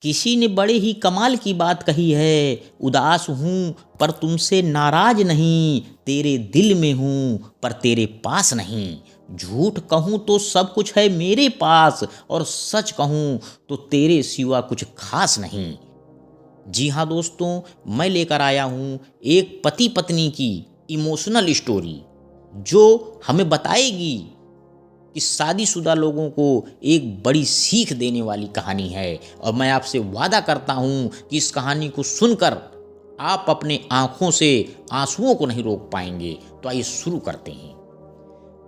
किसी ने बड़े ही कमाल की बात कही है, उदास हूँ पर तुमसे नाराज नहीं, तेरे दिल में हूँ पर तेरे पास नहीं। झूठ कहूँ तो सब कुछ है मेरे पास और सच कहूँ तो तेरे सिवा कुछ खास नहीं। जी हाँ दोस्तों, मैं लेकर आया हूँ एक पति पत्नी की इमोशनल स्टोरी जो हमें बताएगी कि शादीशुदा लोगों को एक बड़ी सीख देने वाली कहानी है। और मैं आपसे वादा करता हूँ कि इस कहानी को सुनकर आप अपने आंखों से आंसुओं को नहीं रोक पाएंगे। तो आइए शुरू करते हैं।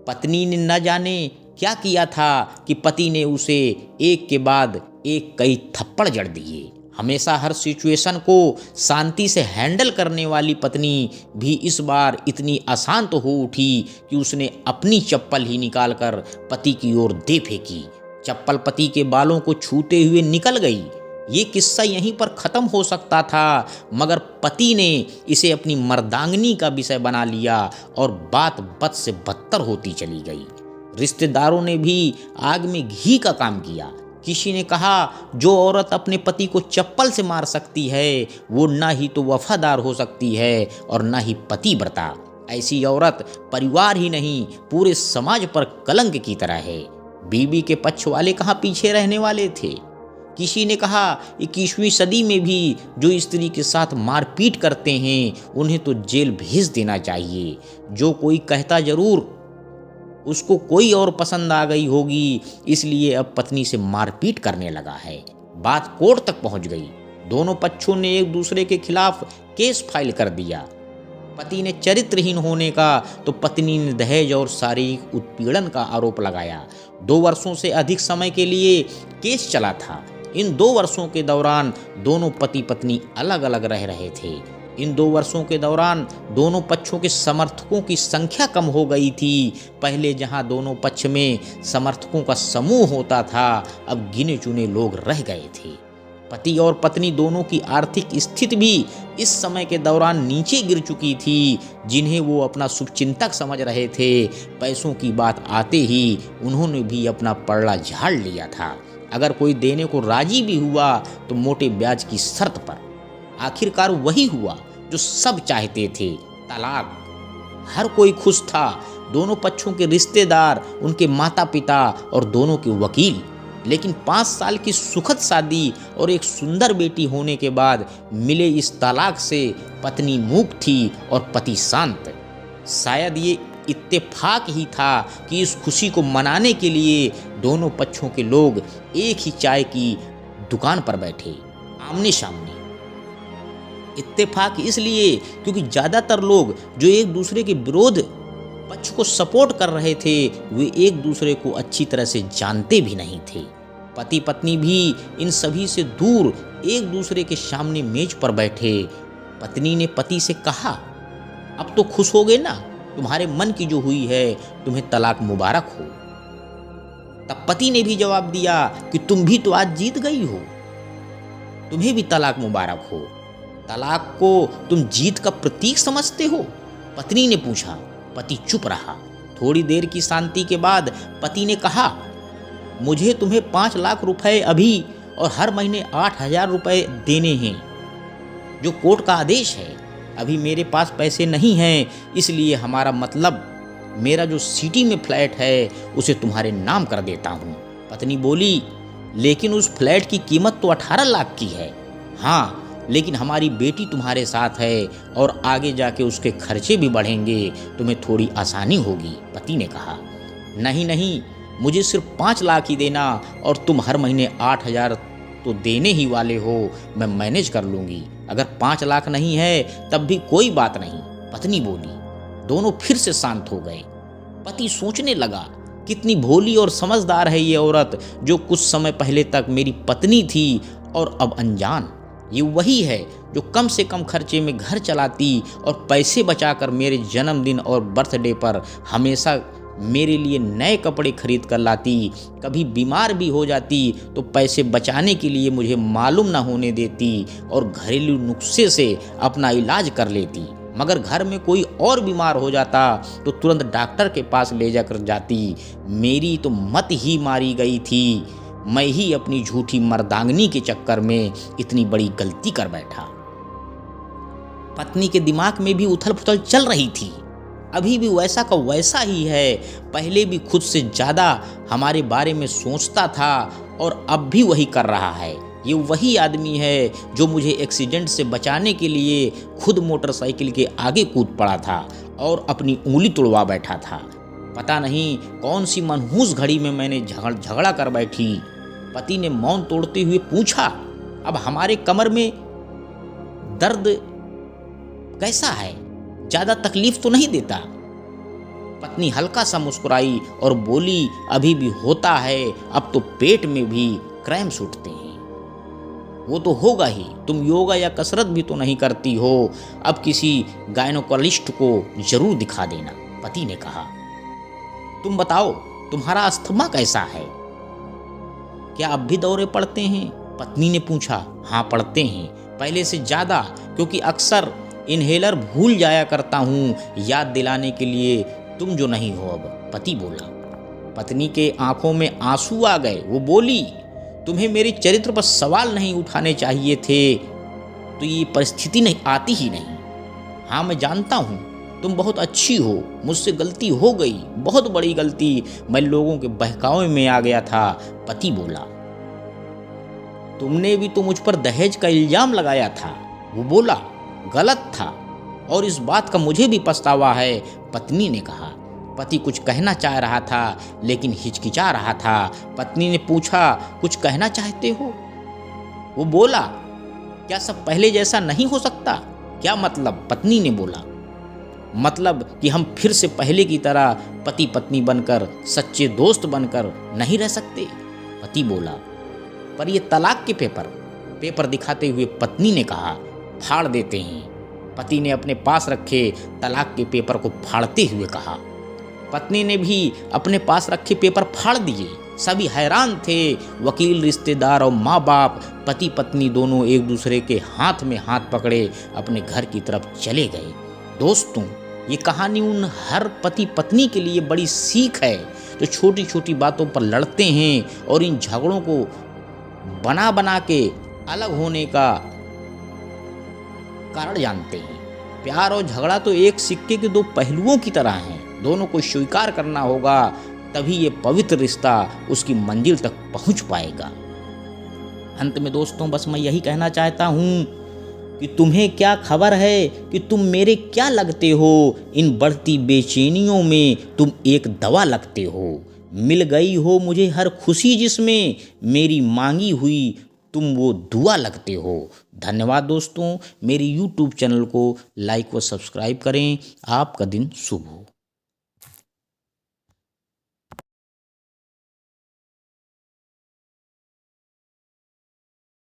पत्नी ने न जाने क्या किया था कि पति ने उसे एक के बाद एक कई थप्पड़ जड़ दिए। हमेशा हर सिचुएशन को शांति से हैंडल करने वाली पत्नी भी इस बार इतनी अशांत हो उठी कि उसने अपनी चप्पल ही निकालकर पति की ओर दे फेंकी। चप्पल पति के बालों को छूते हुए निकल गई। ये किस्सा यहीं पर ख़त्म हो सकता था, मगर पति ने इसे अपनी मर्दांगनी का विषय बना लिया और बात बद से बदतर होती चली गई। रिश्तेदारों ने भी आग में घी का काम किया। किसी ने कहा जो औरत अपने पति को चप्पल से मार सकती है वो ना ही तो वफादार हो सकती है और ना ही पतिव्रता। ऐसी औरत परिवार ही नहीं पूरे समाज पर कलंक की तरह है। बीवी के पक्ष वाले कहाँ पीछे रहने वाले थे। किसी ने कहा 21वीं सदी में भी जो स्त्री के साथ मारपीट करते हैं उन्हें तो जेल भेज देना चाहिए। जो कोई कहता जरूर उसको कोई और पसंद आ गई होगी, इसलिए अब पत्नी से मारपीट करने लगा है। बात कोर्ट तक पहुंच गई। दोनों पक्षों ने एक दूसरे के खिलाफ केस फाइल कर दिया। पति ने चरित्रहीन होने का तो पत्नी ने दहेज और शारीरिक उत्पीड़न का आरोप लगाया। 2 वर्षों से अधिक समय के लिए केस चला था। इन 2 वर्षों के दौरान दोनों पति पत्नी अलग अलग रह रहे थे। इन 2 वर्षों के दौरान दोनों पक्षों के समर्थकों की संख्या कम हो गई थी। पहले जहां दोनों पक्ष में समर्थकों का समूह होता था, अब गिने चुने लोग रह गए थे। पति और पत्नी दोनों की आर्थिक स्थिति भी इस समय के दौरान नीचे गिर चुकी थी, जिन्हें वो अपना शुभचिंतक समझ रहे थे। पैसों की बात आते ही उन्होंने भी अपना पल्ला झाड़ लिया था। अगर कोई देने को राजी भी हुआ तो मोटे ब्याज की शर्त पर। आखिरकार वही हुआ जो सब चाहते थे, तलाक। हर कोई खुश था, दोनों पक्षों के रिश्तेदार, उनके माता पिता और दोनों के वकील। लेकिन 5 साल की सुखद शादी और एक सुंदर बेटी होने के बाद मिले इस तलाक से पत्नी मूक थी और पति शांत। शायद ये इत्तेफाक ही था कि इस खुशी को मनाने के लिए दोनों पक्षों के लोग एक ही चाय की दुकान पर बैठे, आमने सामने। इत्तेफाक इसलिए क्योंकि ज़्यादातर लोग जो एक दूसरे के विरोध पक्ष को सपोर्ट कर रहे थे वे एक दूसरे को अच्छी तरह से जानते भी नहीं थे। पति पत्नी भी इन सभी से दूर एक दूसरे के सामने मेज पर बैठे। पत्नी ने पति से कहा, अब तो खुश हो गए ना, तुम्हारे मन की जो हुई है, तुम्हें तलाक मुबारक हो। तब पति ने भी जवाब दिया कि तुम भी तो आज जीत गई हो, तुम्हें भी तलाक मुबारक हो। तलाक को तुम जीत का प्रतीक समझते हो? पत्नी ने पूछा। पति चुप रहा। थोड़ी देर की शांति के बाद पति ने कहा, मुझे तुम्हें 5 लाख रुपए अभी और हर महीने 8,000 रुपए देने हैं, जो कोर्ट का आदेश है। अभी मेरे पास पैसे नहीं हैं, इसलिए हमारा मतलब मेरा जो सिटी में फ्लैट है उसे तुम्हारे नाम कर देता हूँ। पत्नी बोली, लेकिन उस फ्लैट की कीमत तो 18 लाख की है। हाँ, लेकिन हमारी बेटी तुम्हारे साथ है और आगे जाके उसके खर्चे भी बढ़ेंगे, तुम्हें थोड़ी आसानी होगी। पति ने कहा, नहीं नहीं, मुझे सिर्फ 5 लाख ही देना और तुम हर महीने 8,000 तो देने ही वाले हो, मैं मैनेज कर लूँगी। अगर 5 लाख नहीं है तब भी कोई बात नहीं, पत्नी बोली। दोनों फिर से शांत हो गए। पति सोचने लगा, कितनी भोली और समझदार है ये औरत जो कुछ समय पहले तक मेरी पत्नी थी और अब अनजान। ये वही है जो कम से कम खर्चे में घर चलाती और पैसे बचाकर मेरे जन्मदिन और बर्थडे पर हमेशा मेरे लिए नए कपड़े खरीद कर लाती। कभी बीमार भी हो जाती तो पैसे बचाने के लिए मुझे मालूम ना होने देती और घरेलू नुस्खे से अपना इलाज कर लेती। मगर घर में कोई और बीमार हो जाता तो तुरंत डॉक्टर के पास ले जाकर जाती। मेरी तो मत ही मारी गई थी। मैं ही अपनी झूठी मर्दांगनी के चक्कर में इतनी बड़ी गलती कर बैठा। पत्नी के दिमाग में भी उथल पुथल चल रही थी। अभी भी वैसा का वैसा ही है। पहले भी खुद से ज़्यादा हमारे बारे में सोचता था और अब भी वही कर रहा है। ये वही आदमी है जो मुझे एक्सीडेंट से बचाने के लिए खुद मोटरसाइकिल के आगे कूद पड़ा था और अपनी उंगली तोड़वा बैठा था। पता नहीं कौन सी मनहूस घड़ी में मैंने झगड़ा कर बैठी। पति ने मौन तोड़ते हुए पूछा, अब हमारे कमर में दर्द कैसा है? ज़्यादा तकलीफ तो नहीं देता? पत्नी हल्का सा मुस्कुराई और बोली, अभी भी होता है, अब तो पेट में भी क्रैम्स उठते हैं। वो तो होगा ही, तुम योगा या कसरत भी तो नहीं करती हो, अब किसी गायनोकोलॉजिस्ट को जरूर दिखा देना, पति ने कहा। तुम बताओ, तुम्हारा अस्थमा कैसा है? क्या अब भी दौरे पड़ते हैं? पत्नी ने पूछा। हाँ पड़ते हैं, पहले से ज़्यादा, क्योंकि अक्सर इन्हेलर भूल जाया करता हूँ याद दिलाने के लिए, तुम जो नहीं हो अब, पति बोला। पत्नी के आंखों में आंसू आ गए। वो बोली, तुम्हें मेरे चरित्र पर सवाल नहीं उठाने चाहिए थे, तो ये परिस्थिति नहीं आती ही नहीं। हाँ मैं जानता हूँ तुम बहुत अच्छी हो, मुझसे गलती हो गई, बहुत बड़ी गलती, मैं लोगों के बहकावे में आ गया था, पति बोला। तुमने भी तो मुझ पर दहेज का इल्जाम लगाया था, वो बोला। गलत था और इस बात का मुझे भी पछतावा है, पत्नी ने कहा। पति कुछ कहना चाह रहा था लेकिन हिचकिचा रहा था। पत्नी ने पूछा, कुछ कहना चाहते हो? वो बोला, क्या सब पहले जैसा नहीं हो सकता? क्या मतलब? पत्नी ने बोला, मतलब कि हम फिर से पहले की तरह पति पत्नी बनकर, सच्चे दोस्त बनकर नहीं रह सकते? पति बोला, पर ये तलाक के पेपर दिखाते हुए पत्नी ने कहा, फाड़ देते हैं। पति ने अपने पास रखे तलाक के पेपर को फाड़ते हुए कहा। पत्नी ने भी अपने पास रखे पेपर फाड़ दिए। सभी हैरान थे। वकील, रिश्तेदार और माँ बाप, पति पत्नी दोनों एक दूसरे के हाथ में हाथ पकड़े अपने घर की तरफ चले गए। दोस्तों, ये कहानी उन हर पति पत्नी के लिए बड़ी सीख है जो छोटी छोटी बातों पर लड़ते हैं और इन झगड़ों को बना बना के अलग होने का कारण जानते हैं। प्यार और झगड़ा तो एक सिक्के के दो पहलुओं की तरह हैं। दोनों को स्वीकार करना होगा, तभी ये पवित्र रिश्ता उसकी मंजिल तक पहुंच पाएगा। अंत में दोस्तों, बस मैं यही कहना चाहता हूं कि तुम्हें क्या खबर है कि तुम मेरे क्या लगते हो। इन बढ़ती बेचैनियों में तुम एक दवा लगते हो। मिल गई हो मुझे हर खुशी जिसमें मेरी मांगी हुई तुम वो दुआ लगते हो। धन्यवाद दोस्तों। मेरी YouTube चैनल को लाइक व सब्सक्राइब करें। आपका दिन शुभ हो।